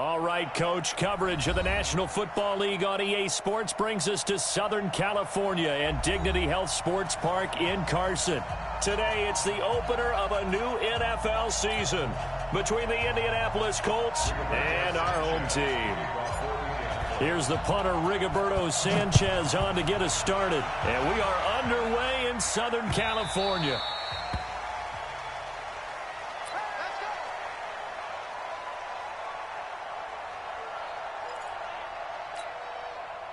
All right, Coach, coverage of the National Football League on EA Sports brings us to Southern California and Dignity Health Sports Park in Carson. Today, it's the opener of a new NFL season between the Indianapolis Colts and our home team. Here's the punter, Rigoberto Sanchez, on to get us started. And we are underway in Southern California.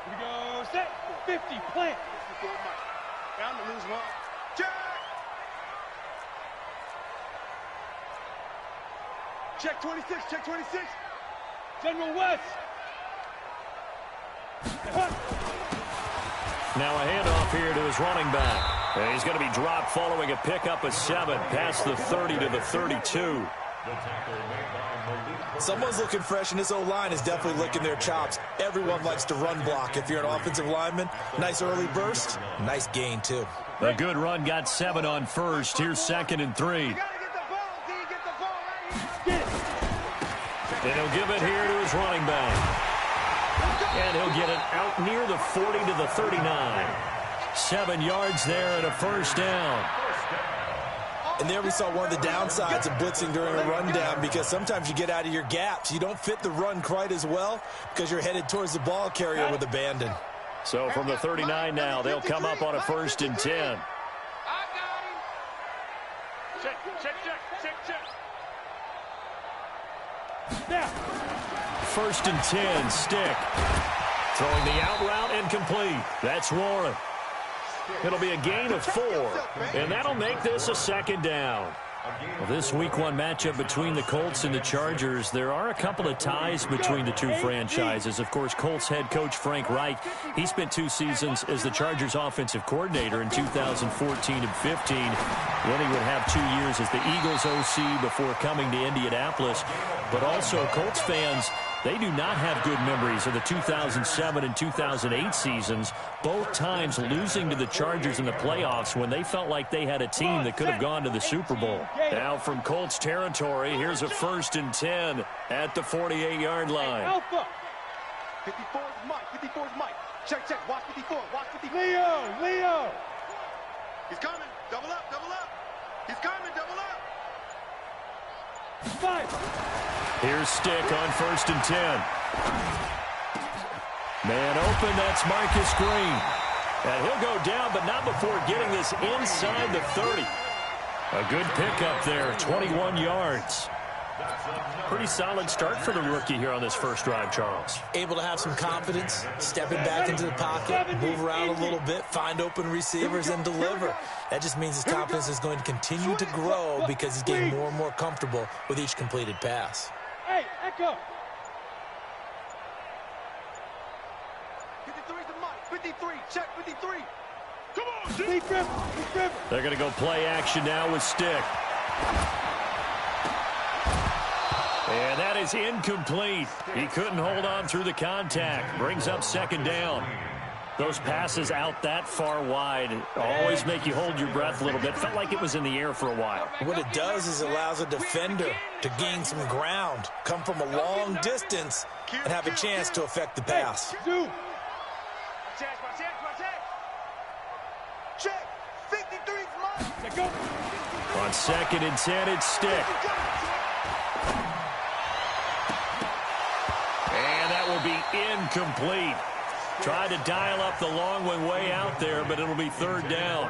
Here we go, set, 50, plant. Down to lose one. Check 26, check 26. General West. Now a handoff here to his running back. And he's going to be dropped following a pickup of 7 past the 30 to the 32. Someone's looking fresh, and this O-line is definitely licking their chops. Everyone likes to run block. If you're an offensive lineman, nice early burst, nice gain, too. A good run, got 7 on first. Here's 2nd and 3. And he'll give it here to his running back. And he'll get it out near the 40 to the 39. 7 yards there and a first down. And there we saw one of the downsides of blitzing during a rundown, because sometimes you get out of your gaps. You don't fit the run quite as well because you're headed towards the ball carrier with abandon. So from the 39 now, they'll come up on a 1st and 10. Now. 1st and 10, Stick. Throwing the out route incomplete. That's Warren. It'll be a gain of 4, and that'll make this a 2nd down. Well, this Week 1 matchup between the Colts and the Chargers, there are a couple of ties between the two franchises. Of course, Colts head coach Frank Reich, he spent 2 seasons as the Chargers offensive coordinator in 2014 and 15. Then he would have 2 years as the Eagles OC before coming to Indianapolis. But also, Colts fans, they do not have good memories of the 2007 and 2008 seasons, both times losing to the Chargers in the playoffs when they felt like they had a team that could have gone to the Super Bowl. Now from Colts territory, here's a 1st and 10 at the 48-yard line. Alpha. 54 is Mike, 54 is Mike. Check, check, watch 54, watch 54. Leo. He's coming, double up. He's coming, double up. 5. Here's Stick on 1st and 10. Man open, that's Marcus Green. And he'll go down, but not before getting this inside the 30. A good pickup there, 21 yards. Pretty solid start for the rookie here on this first drive, Charles. Able to have some confidence, stepping back into the pocket, move around a little bit, find open receivers, and deliver. That just means his confidence is going to continue to grow because he's getting more and more comfortable with each completed pass. Hey, Echo. 53 to Mike. 53, check 53. Come on, G. They're going to go play action now with Stick. And that is incomplete. He couldn't hold on through the contact. Brings up 2nd down. Those passes out that far wide always make you hold your breath a little bit. Felt like it was in the air for a while. What it does is it allows a defender to gain some ground, come from a long distance, and have a chance to affect the pass. Check. 53's Mike. On 2nd and 10, it's Stick. And that will be incomplete. Tried to dial up the long one way out there, but it'll be 3rd down.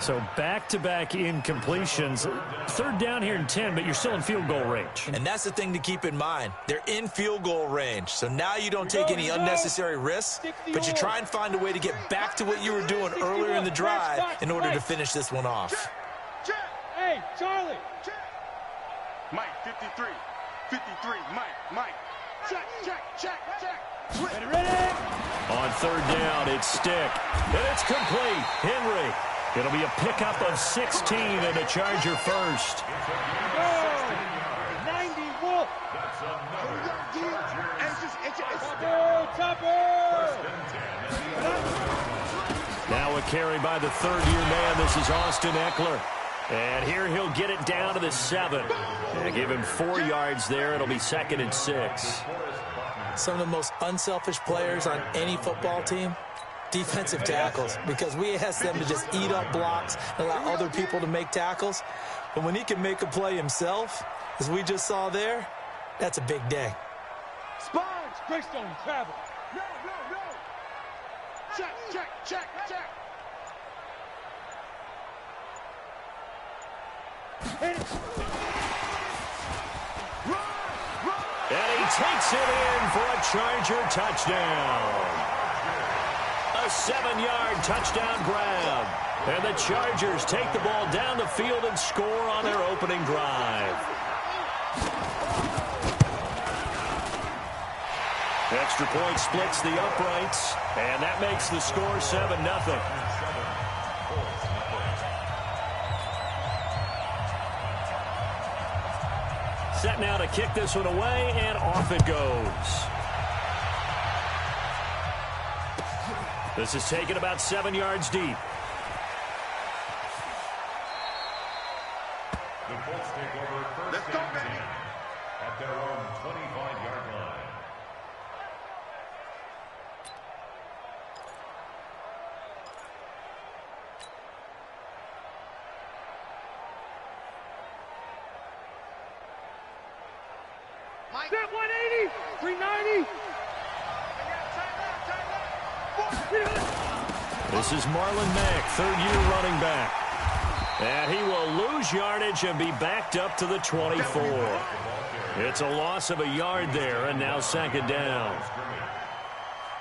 So back-to-back incompletions. 3rd down here in 10, but you're still in field goal range. And that's the thing to keep in mind. They're in field goal range. So now you don't take any unnecessary risks, but you try and find a way to get back to what you were doing earlier in the drive in order to finish this one off. Hey, Charlie. Mike, 53. 53, Mike. Check. Ready. On 3rd down, it's Stick. And it's complete. Henry. It'll be a pickup of 16 and a Charger first. 90 Wolf. Now a carry by the 3rd-year man. This is Austin Eckler. And here he'll get it down to the 7. And give him 4 yards there. It'll be 2nd and 6. Some of the most unselfish players on any football team, defensive tackles, because we ask them to just eat up blocks and allow other people to make tackles. But when he can make a play himself, as we just saw there, that's a big day. Sponge, Greystone, travel. No. Check. And he takes it in for a Charger touchdown. A 7-yard touchdown grab. And the Chargers take the ball down the field and score on their opening drive. Extra point splits the uprights, and that makes the score 7-0. Set now to kick this one away, and off it goes. This is taken about 7 yards deep. The Colts take over first and 10 at their own 25-yard line. Step 180, 390. This is Marlon Mack, third-year running back. And he will lose yardage and be backed up to the 24. It's a loss of a yard there, and now 2nd down.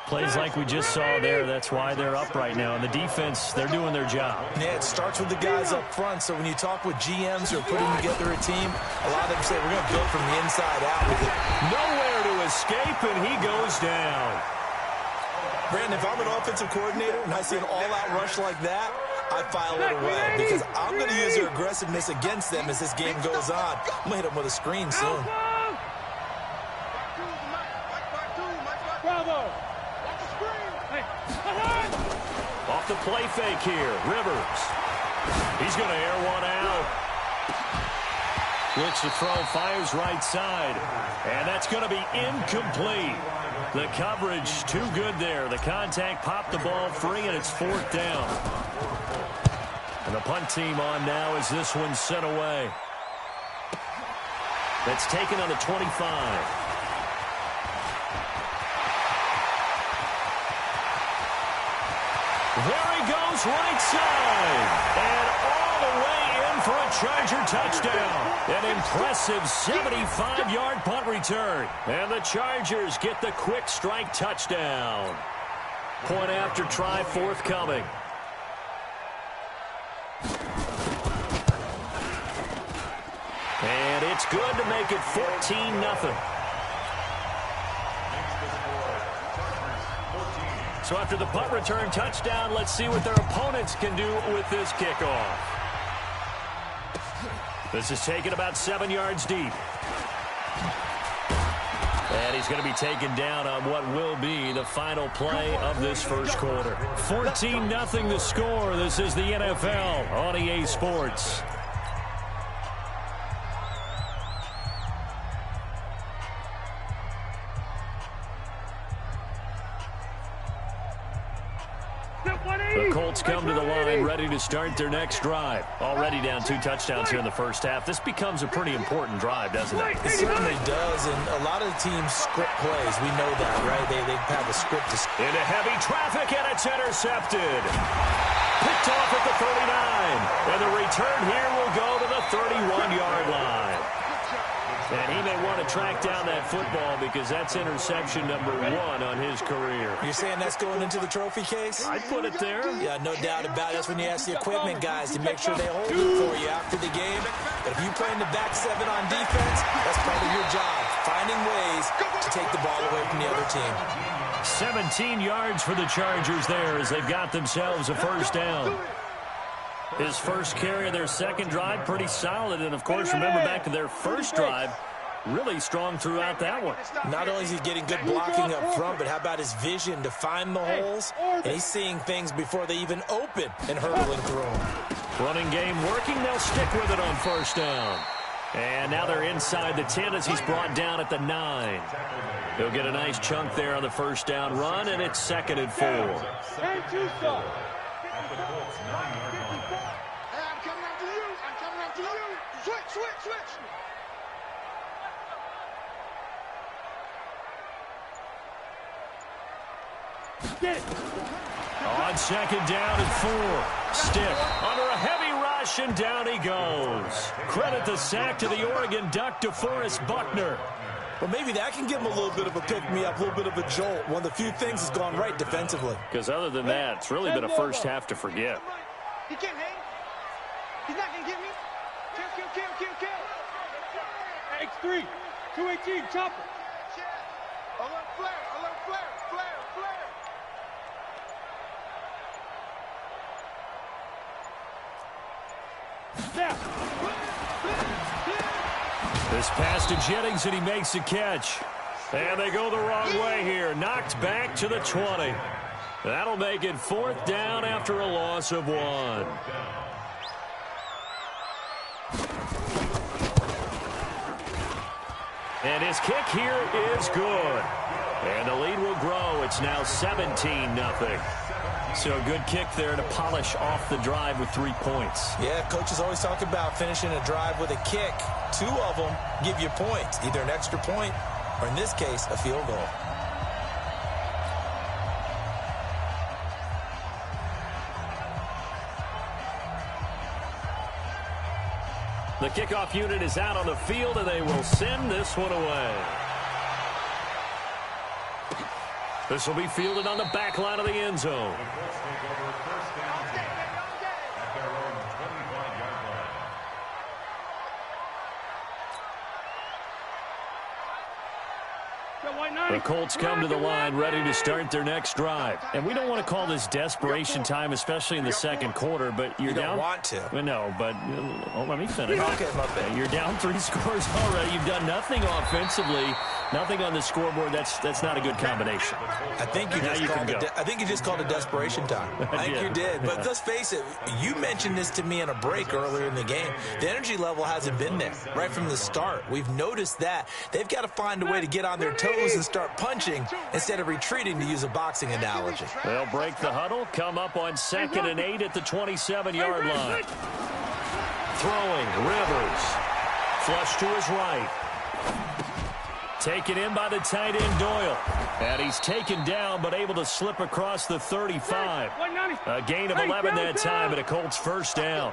Plays like we just saw there, that's why they're up right now. And the defense, they're doing their job. Yeah, it starts with the guys up front. So when you talk with GMs who are putting together a team, a lot of them say we're going to build from the inside out with it. Nowhere to escape, and he goes down. Brandon, if I'm an offensive coordinator and I see an all-out rush like that, I file it away because I'm going to use their aggressiveness against them as this game goes on. I'm going to hit them with a screen soon. Bravo. Off the play fake here, Rivers. He's going to air one out. Looks to throw, fires right side. And that's going to be incomplete. The coverage too good there. The contact popped the ball free, and it's 4th down. And the punt team on now as this one's sent away. That's taken on the 25. There he goes, right side. And all the way in for a Charger touchdown. An impressive 75-yard punt return. And the Chargers get the quick strike touchdown. Point after try forthcoming. And it's good to make it 14-0. So after the punt return touchdown, let's see what their opponents can do with this kickoff. This is taken about 7 yards deep. And he's going to be taken down on what will be the final play of this first quarter. 14-0 the score. This is the NFL on EA Sports. The Colts come to the line ready to start their next drive. Already down 2 touchdowns here in the first half. This becomes a pretty important drive, doesn't it? It certainly does, and a lot of the teams script plays. We know that, right? They have a script. Into heavy traffic, and it's intercepted. Picked off at the 39. And the return here will go to the 31-yard line. And he may want to track down that football because that's interception number 1 on his career. You're saying that's going into the trophy case? I'd put it there. Yeah, no doubt about it. That's when you ask the equipment guys to make sure they hold it for you after the game. But if you play in the back 7 on defense, that's part of your job, finding ways to take the ball away from the other team. 17 yards for the Chargers there as they've got themselves a first down. His first carry of their second drive, pretty solid. And, of course, remember back to their first drive, really strong throughout that one. Not only is he getting good blocking up front, but how about his vision to find the holes? And he's seeing things before they even open and hurdling through them. Running game working. They'll stick with it on first down. And now they're inside the 10 as he's brought down at the 9. He'll get a nice chunk there on the first down run, and it's 2nd and 4. Hey, I'm coming after you. I'm coming after you. Switch. Get it. On 2nd down and 4. Stiff under a heavy rush, and down he goes. Credit the sack to the Oregon Duck, DeForest Buckner. Well, maybe that can give him a little bit of a pick-me-up, a little bit of a jolt. One of the few things that's gone right defensively. Because other than that, it's really been a first half to forget. He can't hang. He's not going to get me. Kill. X3, 218, chopper. Alert flare. This pass to Jennings, and he makes the catch. And they go the wrong way here. Knocked back to the 20. That'll make it 4th down after a loss of 1. And his kick here is good. And the lead will grow. It's now 17-0. So a good kick there to polish off the drive with 3 points. Yeah, coaches always talk about finishing a drive with a kick. 2 of them give you points, either an extra point or, in this case, a field goal. The kickoff unit is out on the field, and they will send this one away. This will be fielded on the back line of the end zone. The Colts come to the line ready to start their next drive. And we don't want to call this desperation time, especially in the second quarter, but you're down. You don't want to. Well, no, but let me finish. Okay, my bad. You're down 3 scores already. You've done nothing offensively, nothing on the scoreboard. That's not a good combination. I think you just called it desperation time. I think you did. But let's face it, you mentioned this to me in a break earlier in the game. The energy level hasn't been there right from the start. We've noticed that. They've got to find a way to get on their toes and start punching instead of retreating, to use a boxing analogy. They'll break the huddle, come up on 2nd and 8 at the 27-yard line. Throwing, Rivers. Flush to his right. Taken in by the tight end, Doyle. And he's taken down, but able to slip across the 35. A gain of 11 that time, and a Colts first down.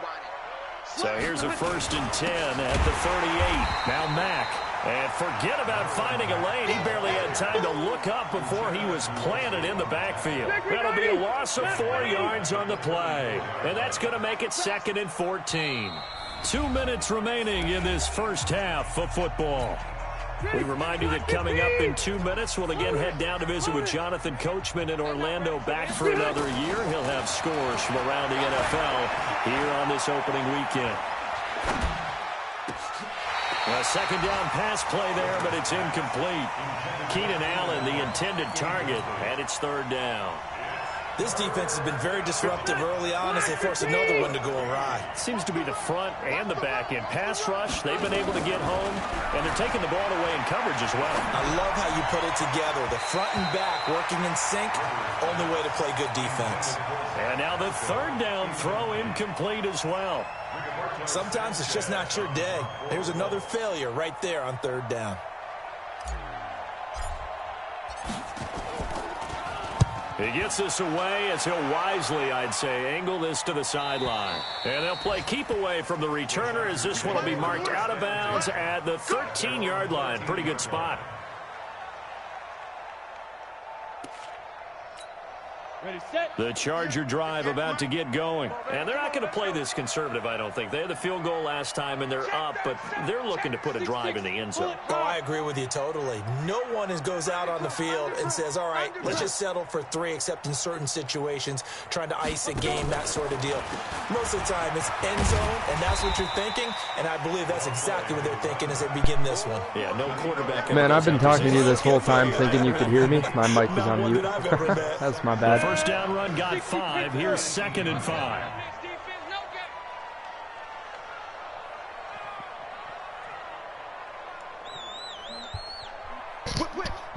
So here's a 1st and 10 at the 38. Now Mack. And forget about finding a lane. He barely had time to look up before he was planted in the backfield. That'll be a loss of 4 yards on the play. And that's going to make it 2nd and 14. 2 minutes remaining in this first half of football. We remind you that coming up in 2 minutes, we'll again head down to visit with Jonathan Coachman in Orlando, back for another year. He'll have scores from around the NFL here on this opening weekend. A 2nd down pass play there, but it's incomplete. Keenan Allen, the intended target, and it's 3rd down. This defense has been very disruptive early on as they force another one to go awry. Seems to be the front and the back end. Pass rush, they've been able to get home, and they're taking the ball away in coverage as well. I love how you put it together. The front and back working in sync, only way to play good defense. And now the 3rd down throw incomplete as well. Sometimes it's just not your day. There's another failure right there on 3rd down. He gets this away as he'll wisely, I'd say, angle this to the sideline. And they'll play keep away from the returner as this one will be marked out of bounds at the 13-yard line. Pretty good spot. The Charger drive about to get going. And they're not going to play this conservative, I don't think. They had the field goal last time, and they're up, but they're looking to put a drive in the end zone. Oh, I agree with you totally. No one goes out on the field and says, all right, let's just settle for 3, except in certain situations, trying to ice a game, that sort of deal. Most of the time, it's end zone, and that's what you're thinking, and I believe that's exactly what they're thinking as they begin this one. Yeah, no quarterback. Man, I've been talking to you this whole time thinking you could hear me. My mic was on mute. That's my bad. The first down run got 5. Here's 2nd and 5.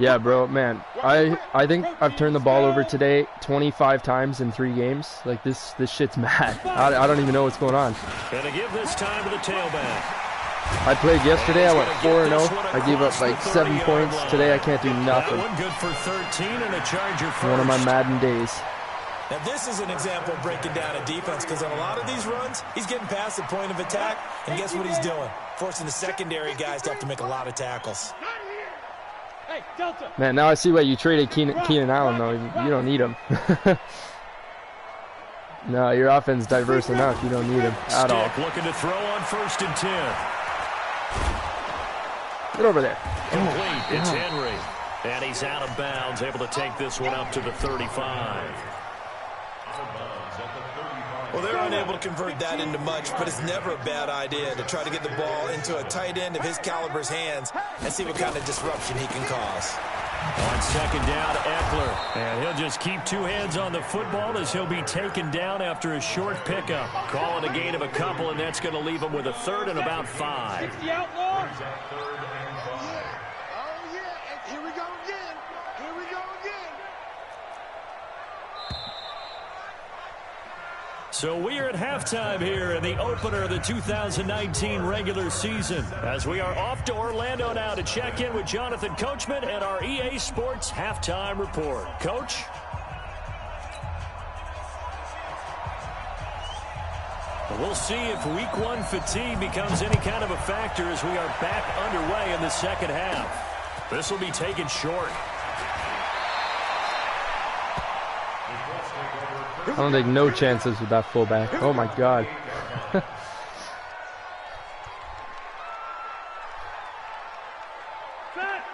Yeah, bro, man. I think I've turned the ball over today 25 times in 3 games. Like, this shit's mad. I don't even know what's going on. Gonna give this time to the tailback. I played yesterday. I went 4-0. I gave up like 7 points. Today I can't do nothing. That one good for 13 and a Charger first. One of my Madden days. Now, this is an example of breaking down a defense, because on a lot of these runs, he's getting past the point of attack, and guess what he's doing? Forcing the secondary guys to have to make a lot of tackles. Man, now I see why you traded Keenan Allen, though. You don't need him. No, your offense is diverse enough. You don't need him at all. Looking to throw on 1st and 10. Get over there. Complete. It's Henry. And he's out of bounds, able to take this one up to the 35. Well, they're unable to convert that into much, but it's never a bad idea to try to get the ball into a tight end of his caliber's hands and see what kind of disruption he can cause. On 2nd down, Eckler. And he'll just keep 2 hands on the football as he'll be taken down after a short pickup. Call it a gain of a couple, and that's going to leave him with a 3rd and about 5. So we are at halftime here in the opener of the 2019 regular season, as we are off to Orlando now to check in with Jonathan Coachman and our EA Sports halftime report. Coach? We'll see if week 1 fatigue becomes any kind of a factor as we are back underway in the second half. This will be taken short. I don't take no chances with that fullback. Oh, my God.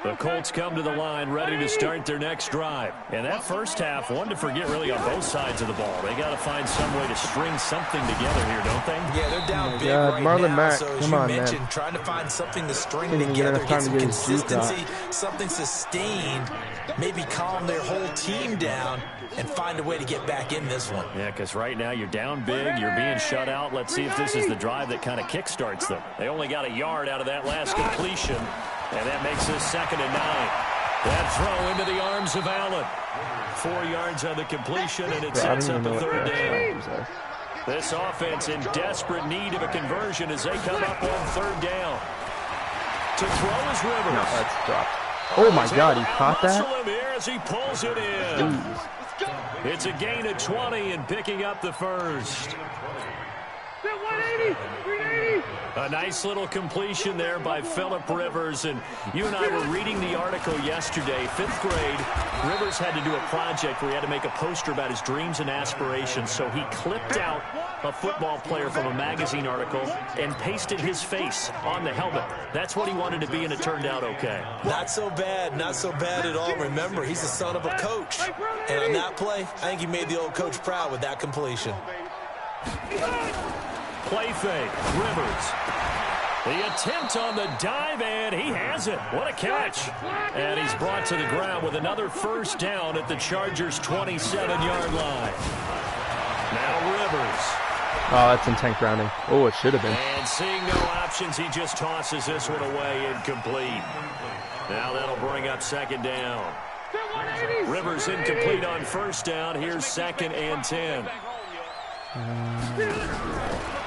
The Colts come to the line ready to start their next drive. And that first half, one to forget really on both sides of the ball. They got to find some way to string something together here, don't they? Yeah, they're down big right Marlon now. Mack, So as come you on, mentioned, man. trying to find something to string Didn't even get together, enough time get some to get his juice out. consistency, something sustained, maybe calm their whole team down and find a way to get back in this one. Yeah, because right now you're down big, you're being shut out. Let's see if this is the drive that kind of kickstarts them. They only got a yard out of that last completion, and that makes this 2nd and 9. That throw into the arms of Allen. 4 yards on the completion, and it sets up a 3rd down. This offense in desperate need of a conversion as they come up on 3rd down. To throw is Rivers. No, that's dropped. Oh, my God, he caught that? As he pulls it in. Jeez. It's a gain of 20 and picking up the 1st. 180, 380. A nice little completion there by Phillip Rivers. And you and I were reading the article yesterday. 5th grade, Rivers had to do a project where he had to make a poster about his dreams and aspirations. So he clipped out a football player from a magazine article and pasted his face on the helmet. That's what he wanted to be, and it turned out okay. Not so bad at all. Remember, he's the son of a coach. And on that play, I think he made the old coach proud with that completion. Play fake, Rivers. The attempt on the dive, and he has it. What a catch. And he's brought to the ground with another 1st down at the Chargers' 27-yard line. Now Rivers. Oh, that's intense grounding. Oh, it should have been. And seeing no options, he just tosses this one away, incomplete. Now that'll bring up 2nd down. Rivers incomplete on 1st down. Here's 2nd and 10.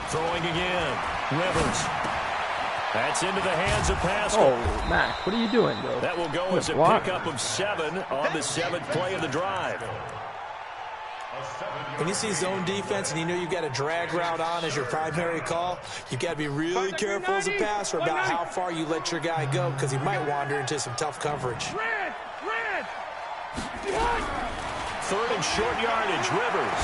Throwing again. Rivers. That's into the hands of Pascal. Oh, Mac, what are you doing, bro? That will go as a pickup of 7 on the 7th play of the drive. When you see zone defense and you know you've got a drag route on as your primary call, you've got to be really careful as a passer about how far you let your guy go, because he might wander into some tough coverage. third and short yardage. Rivers.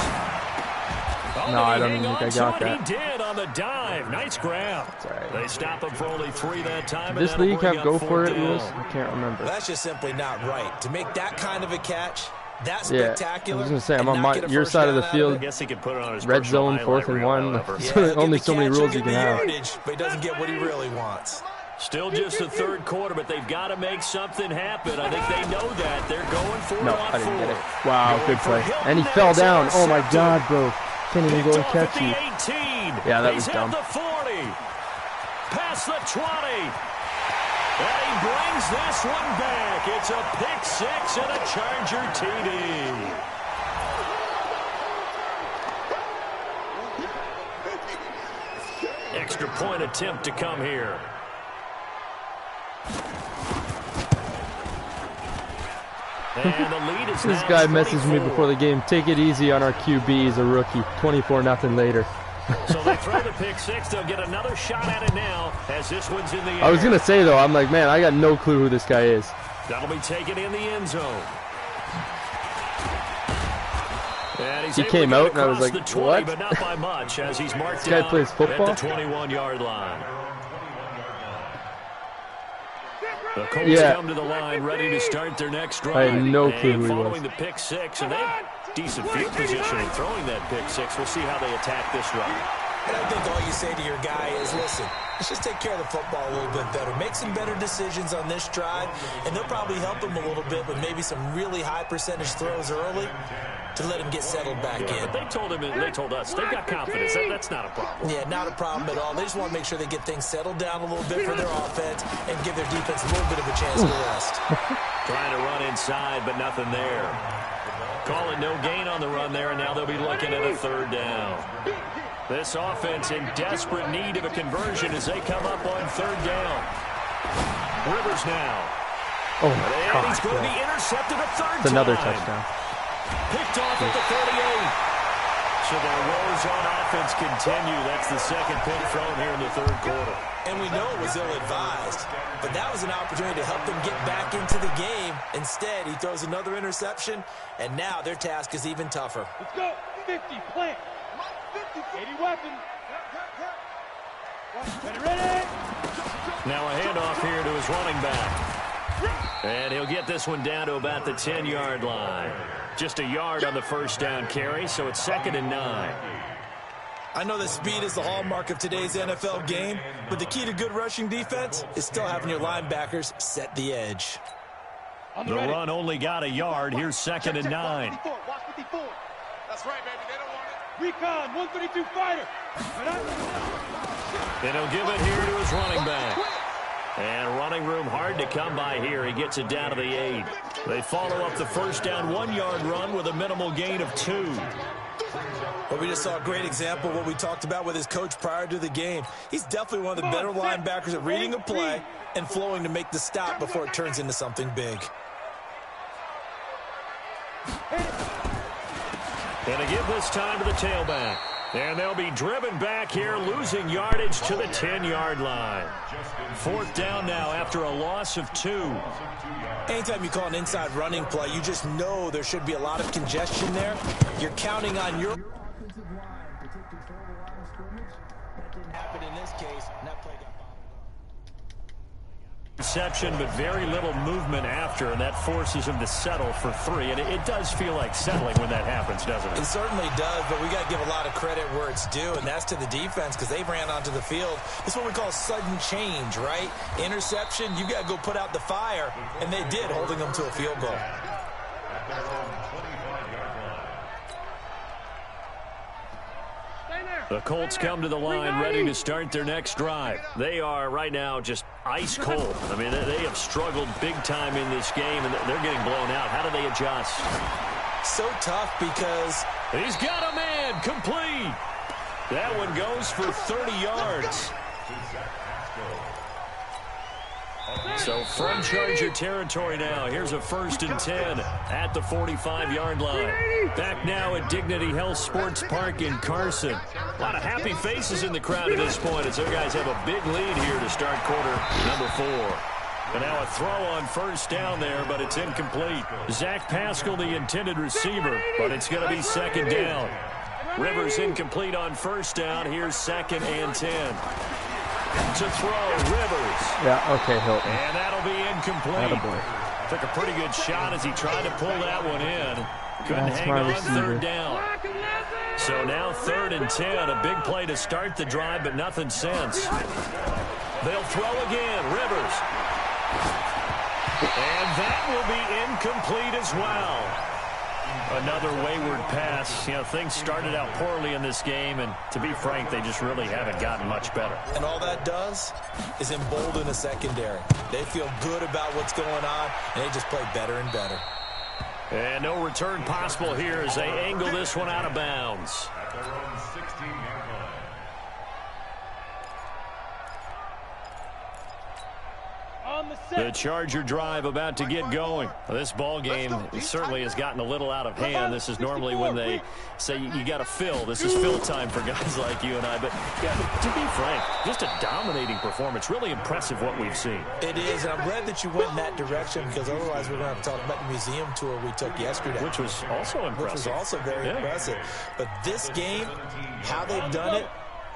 Oh, No, I don't even think I got that. He did on the dive. Nice grab. Right. They stop him for only 3 that time. This league have go for it rules? I can't remember. That's just simply not right. To make that kind of a catch, that spectacular. I was going to say, I'm on your side of the field. I guess he could put it on his red zone, 4th and 1. So only so many rules you can have. But he doesn't get what he really wants. Still just the third quarter, but they've got to make something happen. I think they know that. They're going for it on 4. I didn't get it. Wow, good play. And he fell down. Oh, my God, bro. Can't even go and catch you. Yeah, that was dumb. The 40. Past the 20. And he brings this one back. It's a pick 6 and a Charger TD. Extra point attempt to come here. And the lead is this guy messaged me before the game. Take it easy on our QB. He's a rookie. 24-0 later. So they throw the pick 6. They'll get another shot at it now as this one's in the air. I was going to say, though, I'm like, man, I got no clue who this guy is. That'll be taken in the end zone. He came out, and I was like, 20, what? But not by much as he's marked This guy down plays football? at the 21-yard line. The Colts come to the line, ready to start their next drive. I had no clue who he was. Following the pick 6, and they have decent field position in throwing that pick 6. We'll see how they attack this run. And I think all you say to your guy is, listen, let's just take care of the football a little bit better. Make some better decisions on this drive, and they'll probably help him a little bit with maybe some really high percentage throws early to let him get settled back in. But they told us they've got confidence. That's not a problem. Yeah, not a problem at all. They just want to make sure they get things settled down a little bit for their offense and give their defense a little bit of a chance to rest. Trying to run inside, but nothing there. Call it no gain on the run there, and now they'll be looking at a 3rd down. This offense in desperate need of a conversion as they come up on 3rd down. Rivers now. Oh, my and God. he's going to be intercepted a 3rd time. It's another touchdown. Picked off at the 38. So their woes on offense continue. That's the second pick thrown here in the 3rd quarter. And we know it was ill-advised, but that was an opportunity to help them get back into the game. Instead, he throws another interception, and now their task is even tougher. Let's go. 50, plant. 80 weapons. Ready? Now a handoff here to his running back. And he'll get this one down to about the 10-yard line. Just a yard on the first down carry, so it's 2nd and 9. I know that speed is the hallmark of today's NFL game, but the key to good rushing defense is still having your linebackers set the edge. The run only got a yard. Here's 2nd and 9. Watch 54. That's right, baby. They don't want it. Recon, 132 fighter. And he'll give it here to his running back. And running room hard to come by here. He gets it down to the 8. They follow up the first down 1-yard run with a minimal gain of 2. Well, we just saw a great example of what we talked about with his coach prior to the game. He's definitely one of the better linebackers at reading a play and flowing to make the stop before it turns into something big. And to give this time to the tailback. And they'll be driven back here, losing yardage to the 10-yard line. 4th down now after a loss of 2. Anytime you call an inside running play, you just know there should be a lot of congestion there. You're counting on your offensive line to take control of the line of scrimmage. That didn't happen in this case, and that play got bottled up. Reception, but very little movement after, and that forces him to settle for 3. And it does feel like settling when that happens, doesn't it? It certainly does, but we got to give a lot of credit where it's due, and that's to the defense because they ran onto the field. It's what we call sudden change, right? Interception, you got to go put out the fire, and they did, holding them to a field goal. The Colts come to the line ready to start their next drive. They are right now just ice cold. I mean, they have struggled big time in this game, and they're getting blown out. How do they adjust? So tough because he's got a man complete. That one goes for 30 yards. So from Charger territory now, here's a 1st and 10 at the 45-yard line. Back now at Dignity Health Sports Park in Carson. A lot of happy faces in the crowd at this point as their guys have a big lead here to start quarter number 4. And now a throw on first down there, but it's incomplete. Zach Pascal, the intended receiver, but it's going to be second down. Rivers incomplete on first down. Here's 2nd and 10. To throw, Rivers. Yeah, okay, Hilton. And that'll be incomplete. Attaboy. Took a pretty good shot as he tried to pull that one in. Couldn't hang on third down. So now 3rd and 10. A big play to start the drive, but nothing since. They'll throw again. Rivers. And that will be incomplete as well. Another wayward pass. You know, things started out poorly in this game, and to be frank, they just really haven't gotten much better. And all that does is embolden the secondary. They feel good about what's going on, and they just play better and better. And no return possible here as they angle this one out of bounds. At their own 16-yard line. The Charger drive about to get going. This ball game certainly has gotten a little out of hand. This is normally when they say you got to fill. This is fill time for guys like you and I. But yeah, to be frank, just a dominating performance. Really impressive what we've seen. It is, and I'm glad that you went in that direction because otherwise we're going to have to talk about the museum tour we took yesterday. Which was also impressive. Which was also very impressive. But this game, how they've done it,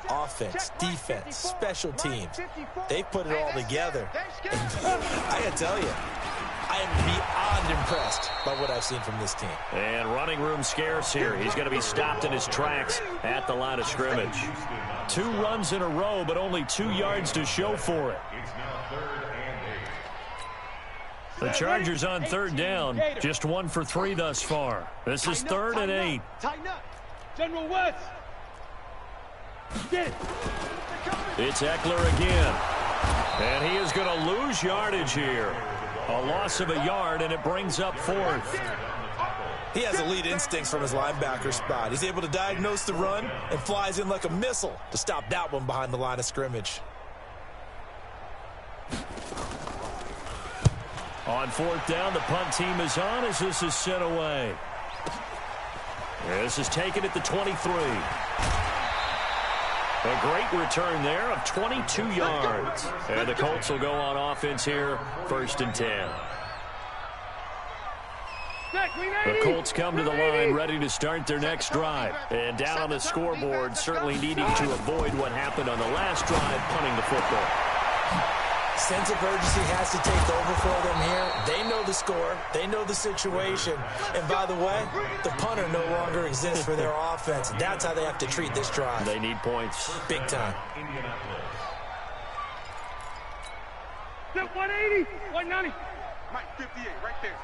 offense, defense, special teams, they put it all together. And I gotta tell you, I am beyond impressed by what I've seen from this team. And running room scarce here. He's going to be stopped in his tracks at the line of scrimmage. 2 runs in a row, but only 2 yards to show for it. It's now 3rd and 8. The Chargers on 3rd down, just 1 for 3 thus far. This is 3rd and 8. Tighten up. General West. Get it. It's Eckler again. And he is going to lose yardage here. A loss of a yard, and it brings up 4th. He has elite instincts from his linebacker spot. He's able to diagnose the run and flies in like a missile to stop that one behind the line of scrimmage. On 4th down, the punt team is on as this is sent away. This is taken at the 23. A great return there of 22 yards. And the Colts will go on offense here, 1st and 10. The Colts come to the line ready to start their next drive. And down on the scoreboard, certainly needing to avoid what happened on the last drive, punting the football. Sense of urgency has to take over for them here. They know the score. They know the situation. And by the way, the punter no longer exists for their offense. That's how they have to treat this drive. They need points. Big time. 180, 190. Mike, 58, right there.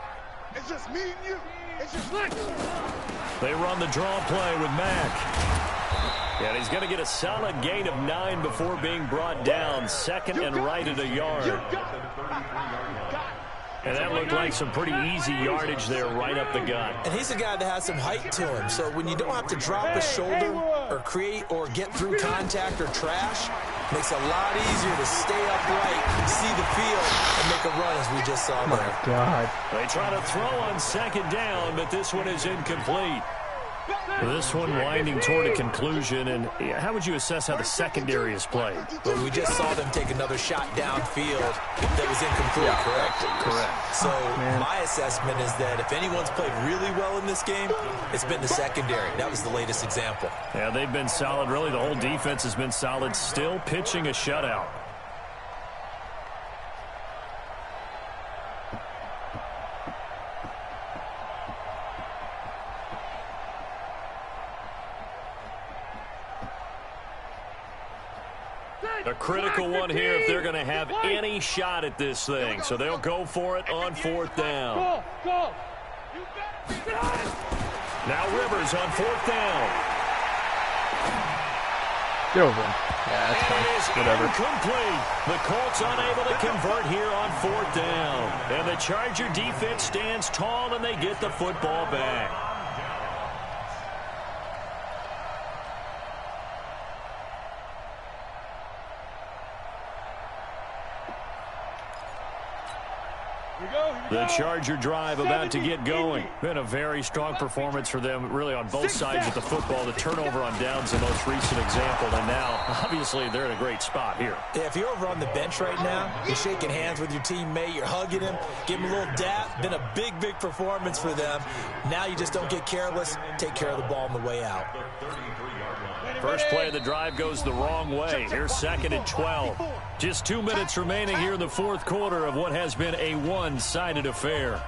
It's just me and you. It's just me. They run the draw play with Mack. And he's going to get a solid gain of 9 before being brought down. 2nd and right at a yard. And that looked like some pretty easy yardage there right up the gut. And he's a guy that has some height to him. So when you don't have to drop a shoulder or create or get through contact or trash, makes it a lot easier to stay upright, see the field, and make a run as we just saw there. My God. They try to throw on 2nd down, but this one is incomplete. This one winding toward a conclusion, and how would you assess how the secondary has played? Well, we just saw them take another shot downfield that was incomplete, correct? So my assessment is that if anyone's played really well in this game, it's been the secondary. That was the latest example. Yeah, they've been solid. Really, the whole defense has been solid, still pitching a shutout. A critical one here if they're going to have any shot at this thing. So they'll go for it on 4th down. Go. Now Rivers on 4th down. Get over him. Yeah, that's fine. Whatever. Incomplete. The Colts unable to convert here on 4th down. And the Charger defense stands tall and they get the football back. The Charger drive about to get going. Been a very strong performance for them, really, on both sides of the football. The turnover on downs, the most recent example, and now, obviously, they're in a great spot here. Yeah, if you're over on the bench right now, you're shaking hands with your teammate, you're hugging him, give him a little dap. Been a big, big performance for them. Now you just don't get careless. Take care of the ball on the way out. First play of the drive goes the wrong way. Here's 2nd and 12. Just 2 minutes remaining here in the fourth quarter of what has been a one-sided affair.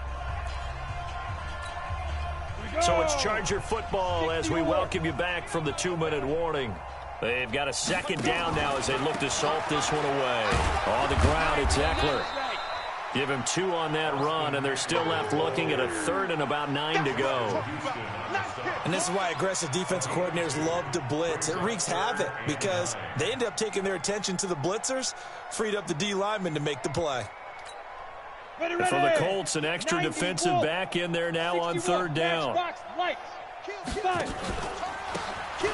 So it's Charger football as we welcome you back from the 2-minute warning. They've got a 2nd down now as they look to salt this one away. On the ground, it's Eckler. Give him 2 on that run, and they're still left looking at a 3rd and about 9 to go. And this is why aggressive defensive coordinators love to blitz. It wreaks havoc because they end up taking their attention to the blitzers, freed up the D lineman to make the play. For the Colts, an extra defensive back in there now on 3rd down.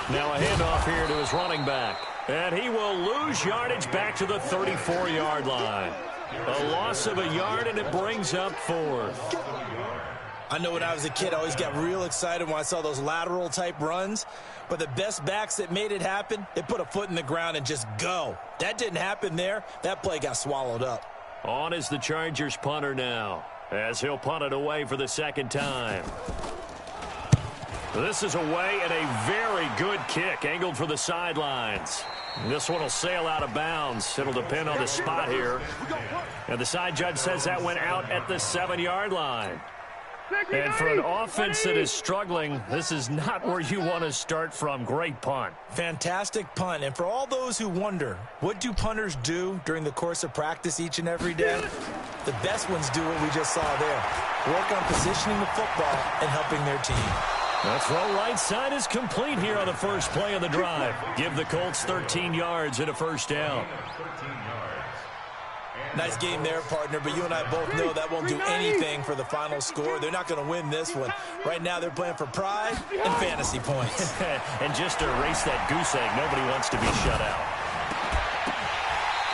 Now a handoff here to his running back. And he will lose yardage back to the 34-yard line. A loss of a yard, and it brings up 4th. I know when I was a kid, I always got real excited when I saw those lateral-type runs. But the best backs that made it happen, they put a foot in the ground and just go. That didn't happen there. That play got swallowed up. On is the Chargers punter now, as he'll punt it away for the 2nd time. This is away, and a very good kick, angled for the sidelines. This one will sail out of bounds. It'll depend on the spot here. And the side judge says that went out at the 7-yard line. And for an offense that is struggling, this is not where you want to start from. Great punt. Fantastic punt. And for all those who wonder, what do punters do during the course of practice each and every day? The best ones do what we just saw there. Work on positioning the football and helping their team. The throw right side is complete here on the first play of the drive. Give the Colts 13 yards and a 1st down. Nice game there, partner, but you and I both know that won't do anything for the final score. They're not going to win this one. Right now they're playing for pride and fantasy points. And just to erase that goose egg, nobody wants to be shut out.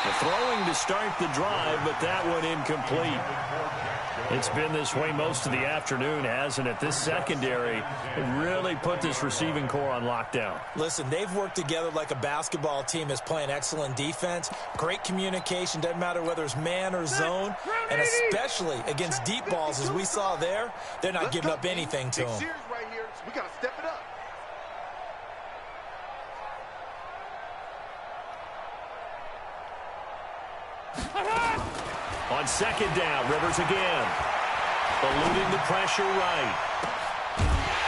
The throwing to start the drive, but that one incomplete. It's been this way most of the afternoon, hasn't it? This secondary really put this receiving core on lockdown. Listen, they've worked together like a basketball team is playing excellent defense. Great communication, doesn't matter whether it's man or zone. And especially against deep balls, as we saw there, they're not giving up anything to them. Right here. We got to step it up. On 2nd down, Rivers again. Eluding the pressure right.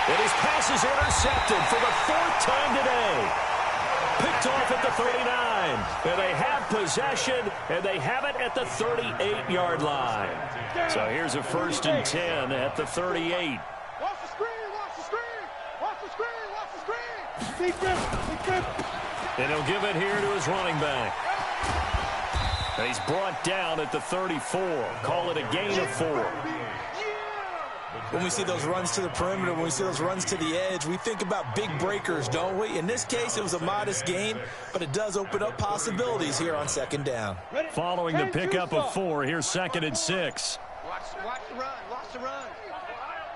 And his pass is intercepted for the 4th time today. Picked off at the 39. And they have possession, and they have it at the 38-yard line. So here's a 1st and 10 at the 38. Watch the screen, watch the screen. Watch the screen, watch the screen. And he'll give it here to his running back. And he's brought down at the 34. Call it a gain of 4. When we see those runs to the perimeter, when we see those runs to the edge, we think about big breakers, don't we? In this case, it was a modest gain, but it does open up possibilities here on 2nd down. Following the pickup of 4, here's 2nd and 6. Watch the run, watch the run.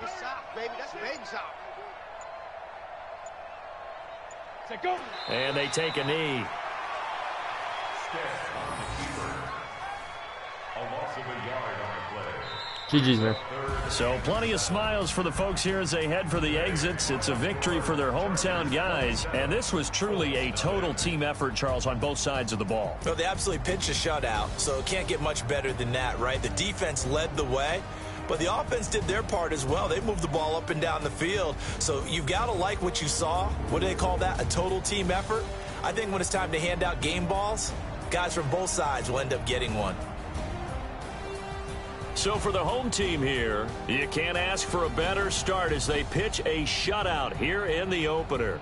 It's soft, baby. That's baby soft. And they take a knee. GG's, man. So plenty of smiles for the folks here as they head for the exits. It's a victory for their hometown guys. And this was truly a total team effort, Charles, on both sides of the ball. Well, they absolutely pitched a shutout, so it can't get much better than that, right? The defense led the way, but the offense did their part as well. They moved the ball up and down the field. So you've got to like what you saw. What do they call that? A total team effort? I think when it's time to hand out game balls, guys from both sides will end up getting one. So for the home team here, you can't ask for a better start as they pitch a shutout here in the opener.